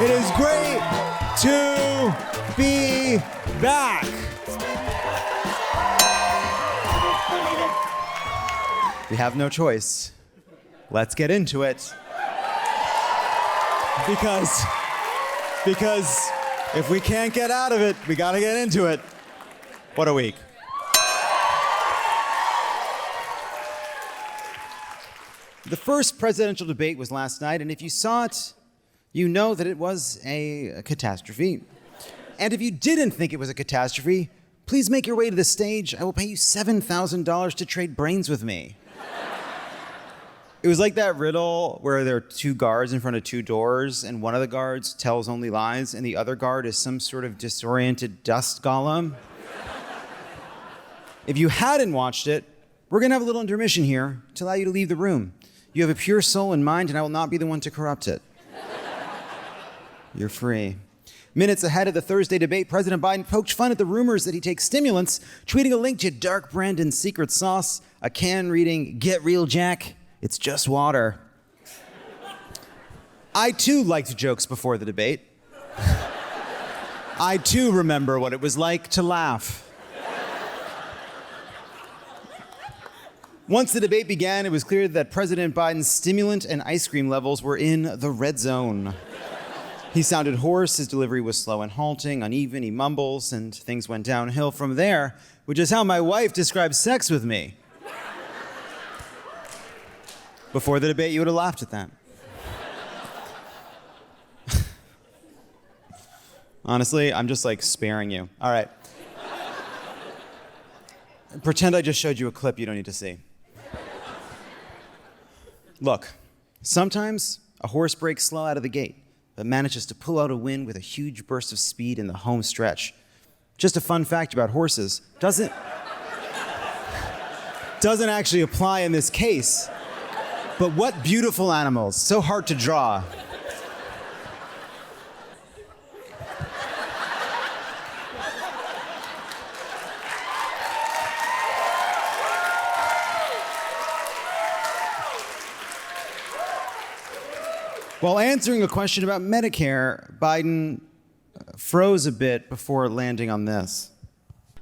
It is great to be back. We have no choice. Let's get into it. Because if we can't get out of it, we gotta get into it. What a week. The first presidential debate was last night, and if you saw it, you know that it was a catastrophe. And if you didn't think it was a catastrophe, please make your way to the stage. I will pay you $7,000 to trade brains with me. It was like that riddle where there are two guards in front of two doors, and one of the guards tells only lies, and the other guard is some sort of disoriented dust golem. If you hadn't watched it, we're gonna have a little intermission here to allow you to leave the room. You have a pure soul and mind, and I will not be the one to corrupt it. You're free. Minutes ahead of the Thursday debate, President Biden poked fun at the rumors that he takes stimulants, tweeting a link to Dark Brandon's secret sauce, a can reading, "Get real, Jack, it's just water." I too liked jokes before the debate. I too remember what it was like to laugh. Once the debate began, it was clear that President Biden's stimulant and ice cream levels were in the red zone. He sounded hoarse, his delivery was slow and halting, uneven, he mumbles, and things went downhill from there, which is how my wife describes sex with me. Before the debate, you would have laughed at that. Honestly, I'm just like sparing you. All right. Pretend I just showed you a clip you don't need to see. Look, sometimes a horse breaks slow out of the gate, but manages to pull out a win with a huge burst of speed in the home stretch. Just a fun fact about horses, doesn't actually apply in this case, but what beautiful animals, so hard to draw. While answering a question about Medicare, Biden froze a bit before landing on this.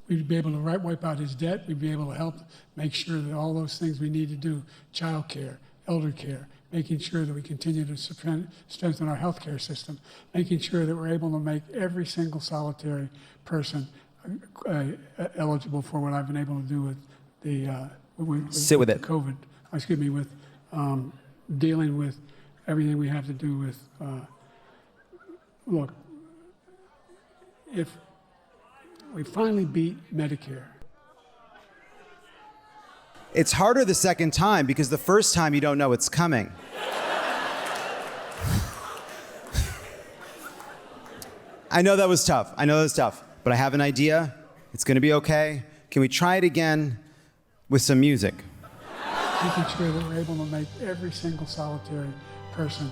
We'd be able to wipe out his debt. We'd be able to help make sure that all those things we need to do, child care, elder care, making sure that we continue to strengthen our healthcare system, making sure that we're able to make every single solitary person eligible for what I've been able to do with the Sit with it. COVID. With dealing with everything we have to do with, look, if we finally beat Medicare. It's harder the second time because the first time you don't know it's coming. I know that was tough, but I have an idea. It's gonna be okay. Can we try it again with some music? Making sure that we're able to make every single solitary person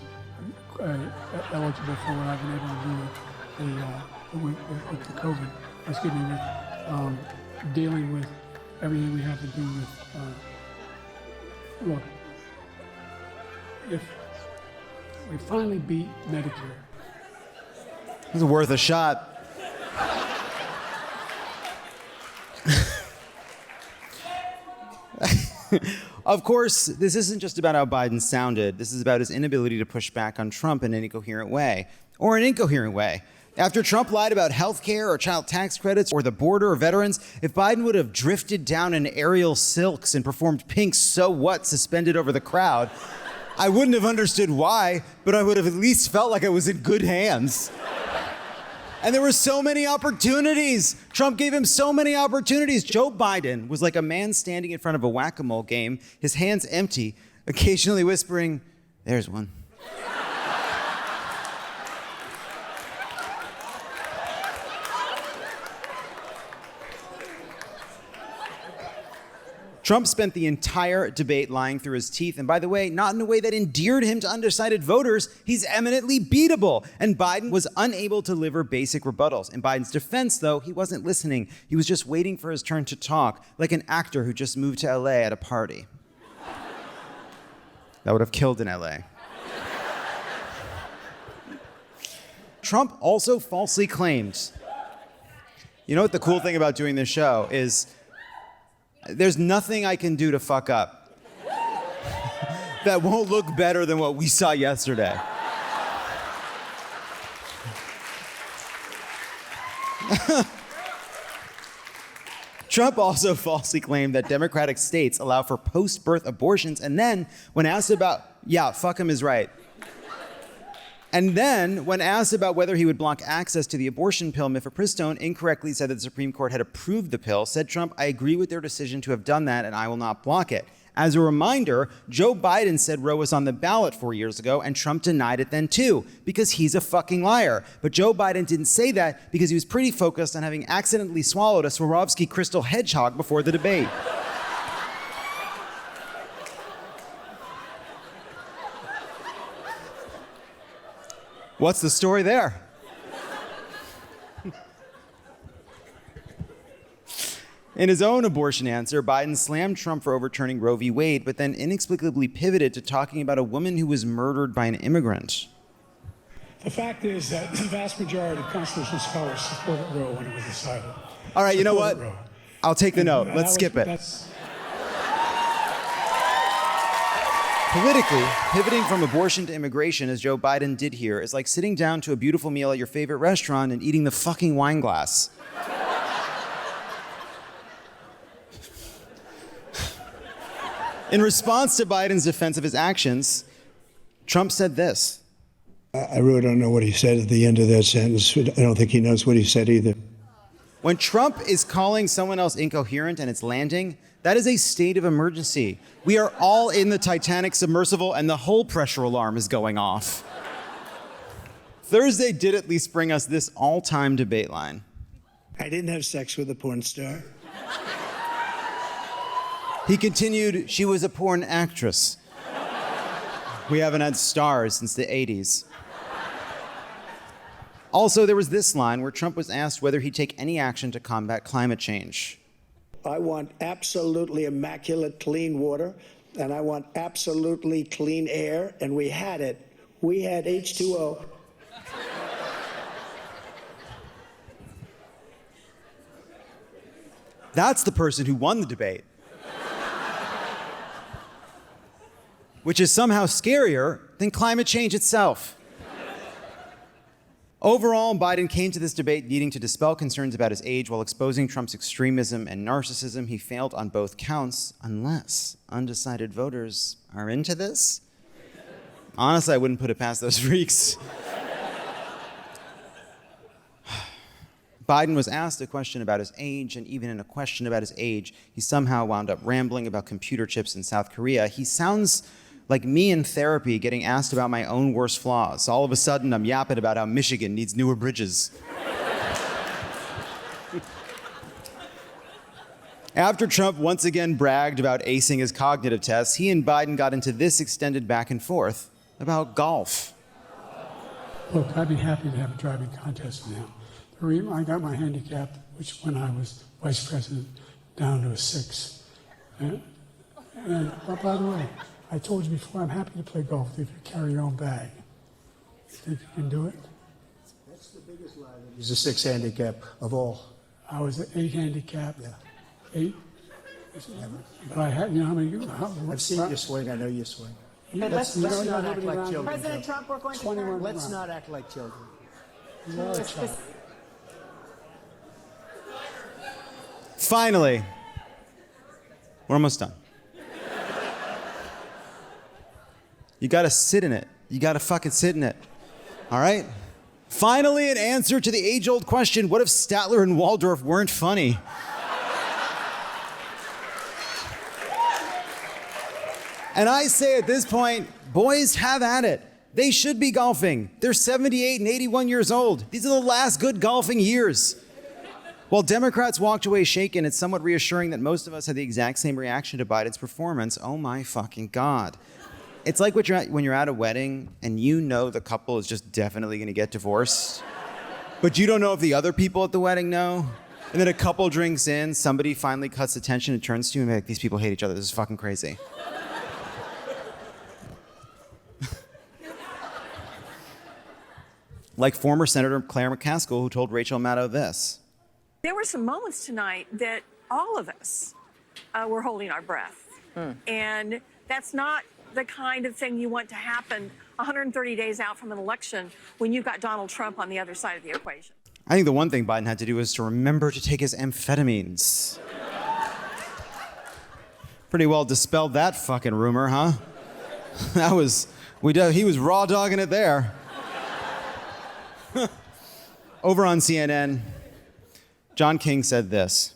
eligible for what I've been able to do with the COVID. With dealing with everything we have to do with. Look, if we finally beat Medicare. It's worth a shot. Of course, this isn't just about how Biden sounded. This is about his inability to push back on Trump in any coherent way, or an incoherent way. After Trump lied about health care or child tax credits or the border or veterans, if Biden would have drifted down in aerial silks and performed Pink's "So What" suspended over the crowd, I wouldn't have understood why, but I would have at least felt like I was in good hands. And there were so many opportunities. Trump gave him so many opportunities. Joe Biden was like a man standing in front of a whack-a-mole game, his hands empty, occasionally whispering, "There's one." Trump spent the entire debate lying through his teeth, and by the way, not in a way that endeared him to undecided voters. He's eminently beatable, and Biden was unable to deliver basic rebuttals. In Biden's defense, though, he wasn't listening. He was just waiting for his turn to talk, like an actor who just moved to LA at a party. That would have killed in LA. Trump also falsely claimed. You know what the cool thing about doing this show is? There's nothing I can do to fuck up that won't look better than what we saw yesterday. Trump also falsely claimed that Democratic states allow for post-birth abortions, and then, when asked about, yeah, fuck him is right. And then, when asked about whether he would block access to the abortion pill mifepristone, incorrectly said that the Supreme Court had approved the pill, said Trump, I agree with their decision to have done that, and I will not block it. As a reminder, Joe Biden said Roe was on the ballot 4 years ago, and Trump denied it then too, because he's a fucking liar. But Joe Biden didn't say that because he was pretty focused on having accidentally swallowed a Swarovski crystal hedgehog before the debate. What's the story there? In his own abortion answer, Biden slammed Trump for overturning Roe v. Wade, but then inexplicably pivoted to talking about a woman who was murdered by an immigrant. The fact is that the vast majority of constitutional scholars supported Roe when it was decided. All right, you know what? Roe. I'll take the note. Let's skip it. Politically, pivoting from abortion to immigration, as Joe Biden did here, is like sitting down to a beautiful meal at your favorite restaurant and eating the fucking wine glass. In response to Biden's defense of his actions, Trump said this. I really don't know what he said at the end of that sentence. I don't think he knows what he said either. When Trump is calling someone else incoherent and it's landing, that is a state of emergency. We are all in the Titanic submersible and the whole pressure alarm is going off. Thursday did at least bring us this all-time debate line. I didn't have sex with a porn star. He continued, she was a porn actress. We haven't had stars since the 80s. Also, there was this line where Trump was asked whether he'd take any action to combat climate change. I want absolutely immaculate clean water, and I want absolutely clean air, and we had it. We had H2O. That's the person who won the debate. Which is somehow scarier than climate change itself. Overall, Biden came to this debate needing to dispel concerns about his age while exposing Trump's extremism and narcissism. He failed on both counts, unless undecided voters are into this. Honestly, I wouldn't put it past those freaks. Biden was asked a question about his age, and even in a question about his age, he somehow wound up rambling about computer chips in South Korea. He sounds like me in therapy getting asked about my own worst flaws. All of a sudden, I'm yapping about how Michigan needs newer bridges. After Trump once again bragged about acing his cognitive tests, he and Biden got into this extended back and forth about golf. Look, I'd be happy to have a driving contest now. I got my handicap, which when I was vice president, down to a 6. And by the way, I told you before, I'm happy to play golf if you carry your own bag. You think you can do it? That's the biggest lie. He's a 6 handicap of all. I was an 8 handicap. Yeah. 8. But I had, you know how many? I've seen you swing. I know you swing. Yeah, Let's not act like children. President Trump, we're going to 21 turn. Let's not act like children. You're a child. Finally, we're almost done. You gotta sit in it. You gotta fucking sit in it. All right? Finally, an answer to the age-old question, what if Statler and Waldorf weren't funny? And I say at this point, boys, have at it. They should be golfing. They're 78 and 81 years old. These are the last good golfing years. While Democrats walked away shaken, it's somewhat reassuring that most of us had the exact same reaction to Biden's performance. Oh my fucking God. It's like when you're at a wedding and you know the couple is just definitely gonna get divorced, but you don't know if the other people at the wedding know. And then a couple drinks in, somebody finally cuts the tension and turns to you and be like, these people hate each other, this is fucking crazy. Like former Senator Claire McCaskill, who told Rachel Maddow this. There were some moments tonight that all of us were holding our breath. And that's not the kind of thing you want to happen 130 days out from an election when you've got Donald Trump on the other side of the equation. I think the one thing Biden had to do was to remember to take his amphetamines. Pretty well dispelled that fucking rumor, huh? He was raw dogging it there. Over on CNN, John King said this.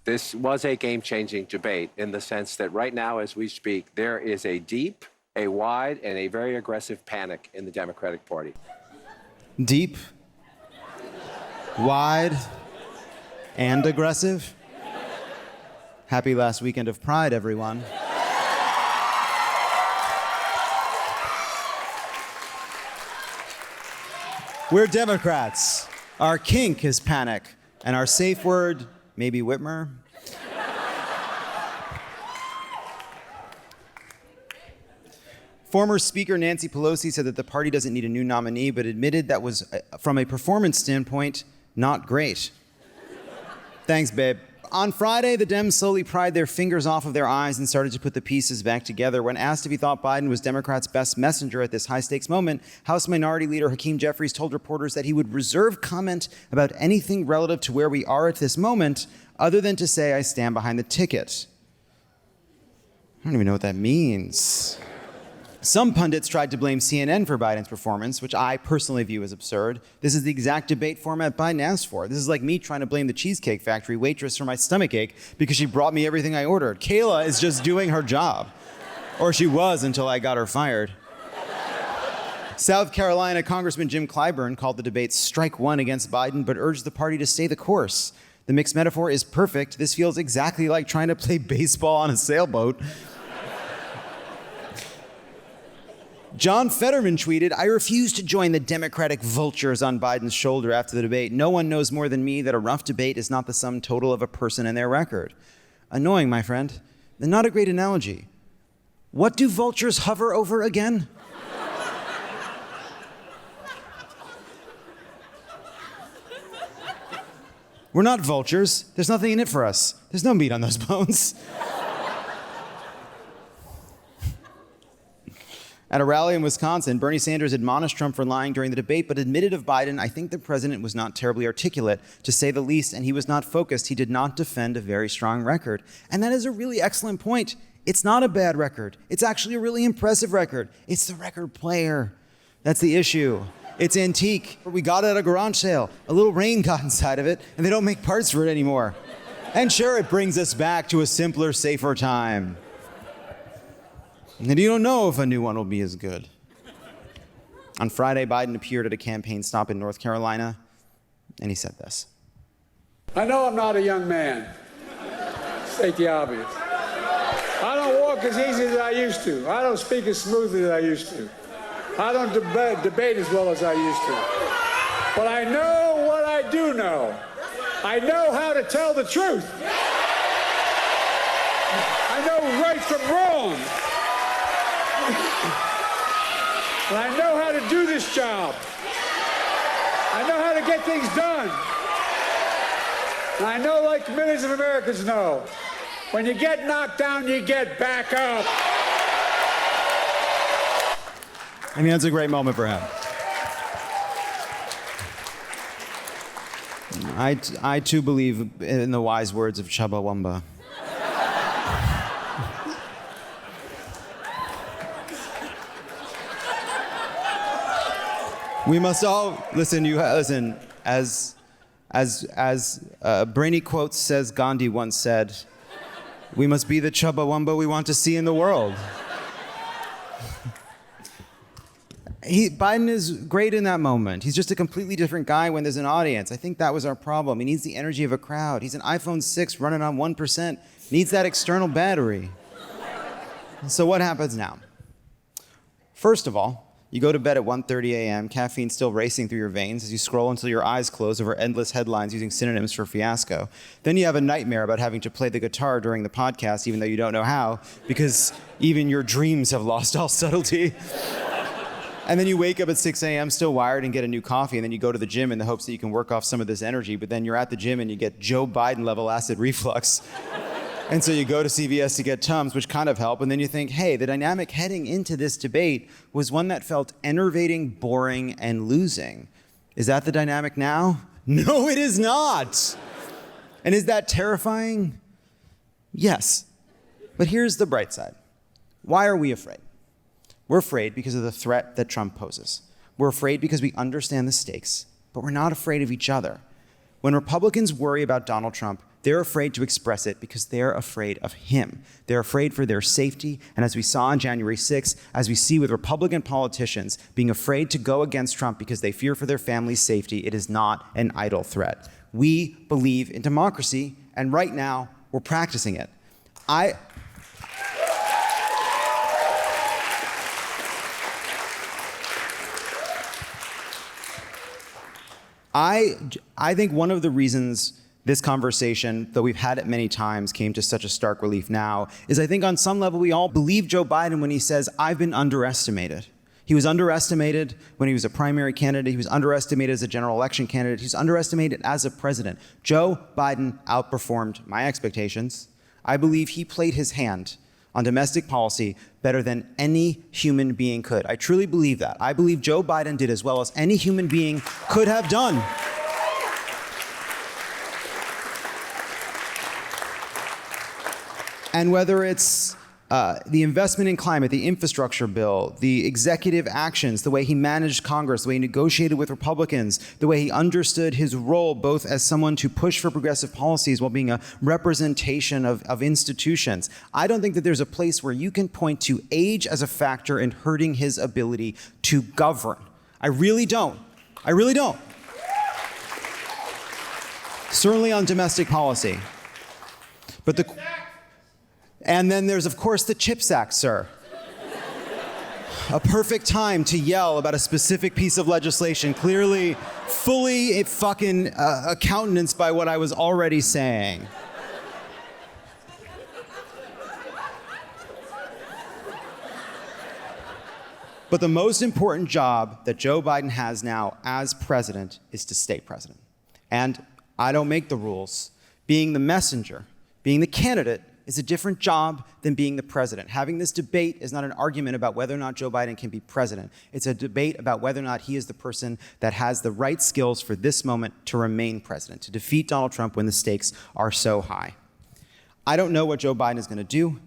This was a game-changing debate in the sense that right now, as we speak, there is a deep, a wide, and a very aggressive panic in the Democratic Party. Deep, wide, and aggressive. Happy last weekend of Pride, everyone. We're Democrats. Our kink is panic, and our safe word, maybe Whitmer. Former Speaker Nancy Pelosi said that the party doesn't need a new nominee, but admitted that was, from a performance standpoint, not great. Thanks, babe. On Friday, the Dems slowly pried their fingers off of their eyes and started to put the pieces back together. When asked if he thought Biden was Democrats' best messenger at this high-stakes moment, House Minority Leader Hakeem Jeffries told reporters that he would reserve comment about anything relative to where we are at this moment, other than to say, I stand behind the ticket. I don't even know what that means. Some pundits tried to blame CNN for Biden's performance, which I personally view as absurd. This is the exact debate format Biden asked for. This is like me trying to blame the Cheesecake Factory waitress for my stomachache because she brought me everything I ordered. Kayla is just doing her job. Or she was until I got her fired. South Carolina Congressman Jim Clyburn called the debate strike one against Biden, but urged the party to stay the course. The mixed metaphor is perfect. This feels exactly like trying to play baseball on a sailboat. John Fetterman tweeted, I refuse to join the Democratic vultures on Biden's shoulder after the debate. No one knows more than me that a rough debate is not the sum total of a person and their record. Annoying, my friend. And not a great analogy. What do vultures hover over again? We're not vultures. There's nothing in it for us. There's no meat on those bones. At a rally in Wisconsin, Bernie Sanders admonished Trump for lying during the debate, but admitted of Biden, I think the president was not terribly articulate, to say the least, and he was not focused. He did not defend a very strong record. And that is a really excellent point. It's not a bad record. It's actually a really impressive record. It's the record player. That's the issue. It's antique. We got it at a garage sale. A little rain got inside of it, and they don't make parts for it anymore. And sure, it brings us back to a simpler, safer time. And you don't know if a new one will be as good. On Friday, Biden appeared at a campaign stop in North Carolina, and he said this. I know I'm not a young man. State the obvious. I don't walk as easy as I used to. I don't speak as smoothly as I used to. I don't debate as well as I used to. But I know what I do know. I know how to tell the truth. I know right from wrong. And I know how to do this job. I know how to get things done. And I know, like millions of Americans know, when you get knocked down, you get back up. I mean, that's a great moment for him. I too believe in the wise words of Chumbawamba. We must all listen. As Brainy Quotes says, Gandhi once said, "We must be the Chumbawamba we want to see in the world." Biden is great in that moment. He's just a completely different guy when there's an audience. I think that was our problem. He needs the energy of a crowd. He's an iPhone 6 running on 1%. Needs that external battery. So what happens now? First of all, you go to bed at 1:30 a.m., caffeine still racing through your veins as you scroll until your eyes close over endless headlines using synonyms for fiasco. Then you have a nightmare about having to play the guitar during the podcast, even though you don't know how, because even your dreams have lost all subtlety. And then you wake up at 6 a.m. still wired and get a new coffee, and then you go to the gym in the hopes that you can work off some of this energy, but then you're at the gym and you get Joe Biden level acid reflux. And so you go to CVS to get Tums, which kind of help, and then you think, hey, the dynamic heading into this debate was one that felt enervating, boring, and losing. Is that the dynamic now? No, it is not. And is that terrifying? Yes. But here's the bright side. Why are we afraid? We're afraid because of the threat that Trump poses. We're afraid because we understand the stakes, but we're not afraid of each other. When Republicans worry about Donald Trump, they're afraid to express it because they're afraid of him. They're afraid for their safety, and as we saw on January 6th, as we see with Republican politicians being afraid to go against Trump because they fear for their family's safety, it is not an idle threat. We believe in democracy, and right now, we're practicing it. I think one of the reasons this conversation, though we've had it many times, came to such a stark relief now, is I think on some level we all believe Joe Biden when he says, I've been underestimated. He was underestimated when he was a primary candidate. He was underestimated as a general election candidate. He's underestimated as a president. Joe Biden outperformed my expectations. I believe he played his hand on domestic policy better than any human being could. I truly believe that. I believe Joe Biden did as well as any human being could have done. And whether it's the investment in climate, the infrastructure bill, the executive actions, the way he managed Congress, the way he negotiated with Republicans, the way he understood his role both as someone to push for progressive policies while being a representation of institutions. I don't think that there's a place where you can point to age as a factor in hurting his ability to govern. I really don't. I really don't. Certainly on domestic policy. But and then there's, of course, the CHIPS Act, sir. A perfect time to yell about a specific piece of legislation, clearly fully fucking countenanced by what I was already saying. But the most important job that Joe Biden has now as president is to stay president. And I don't make the rules. Being the messenger, being the candidate, is a different job than being the president. Having this debate is not an argument about whether or not Joe Biden can be president. It's a debate about whether or not he is the person that has the right skills for this moment to remain president, to defeat Donald Trump when the stakes are so high. I don't know what Joe Biden is going to do,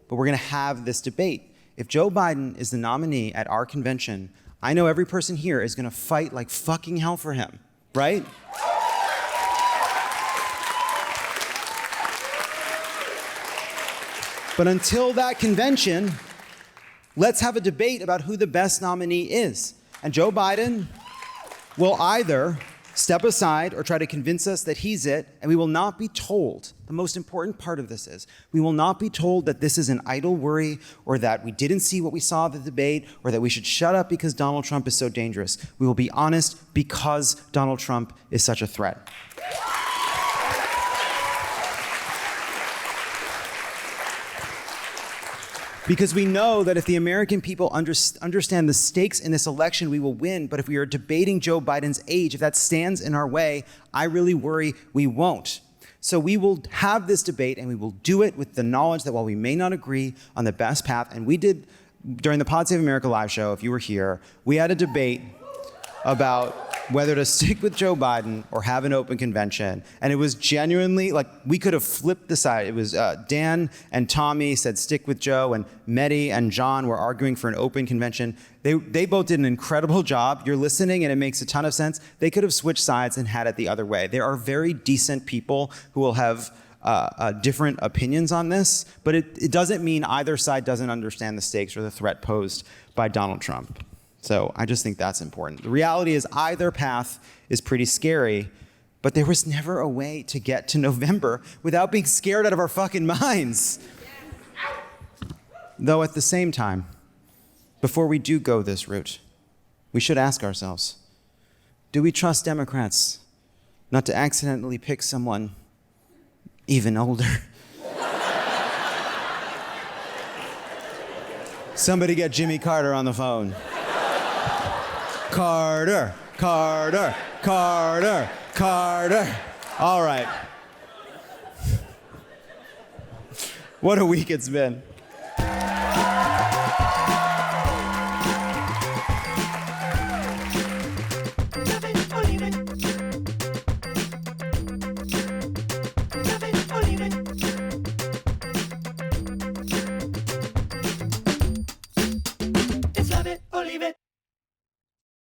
but we're going to have this debate. If Joe Biden is the nominee at our convention, I know every person here is going to fight like fucking hell for him, right? But until that convention, let's have a debate about who the best nominee is. And Joe Biden will either step aside or try to convince us that he's it, and we will not be told, the most important part of this is, we will not be told that this is an idle worry or that we didn't see what we saw at the debate or that we should shut up because Donald Trump is so dangerous. We will be honest because Donald Trump is such a threat. Because we know that if the American people understand the stakes in this election, we will win. But if we are debating Joe Biden's age, if that stands in our way, I really worry we won't. So we will have this debate, and we will do it with the knowledge that while we may not agree on the best path, and we did during the Pod Save America live show, if you were here, we had a debate about whether to stick with Joe Biden or have an open convention. And it was genuinely, like, we could have flipped the side. It was Dan and Tommy said stick with Joe, and Mehdi and Jon were arguing for an open convention. They both did an incredible job. You're listening and it makes a ton of sense. They could have switched sides and had it the other way. There are very decent people who will have different opinions on this, but it doesn't mean either side doesn't understand the stakes or the threat posed by Donald Trump. So I just think that's important. The reality is either path is pretty scary, but there was never a way to get to November without being scared out of our fucking minds. Though at the same time, before we do go this route, we should ask ourselves, do we trust Democrats not to accidentally pick someone even older? Somebody get Jimmy Carter on the phone. Carter, Carter, Carter, Carter. All right. What a week it's been.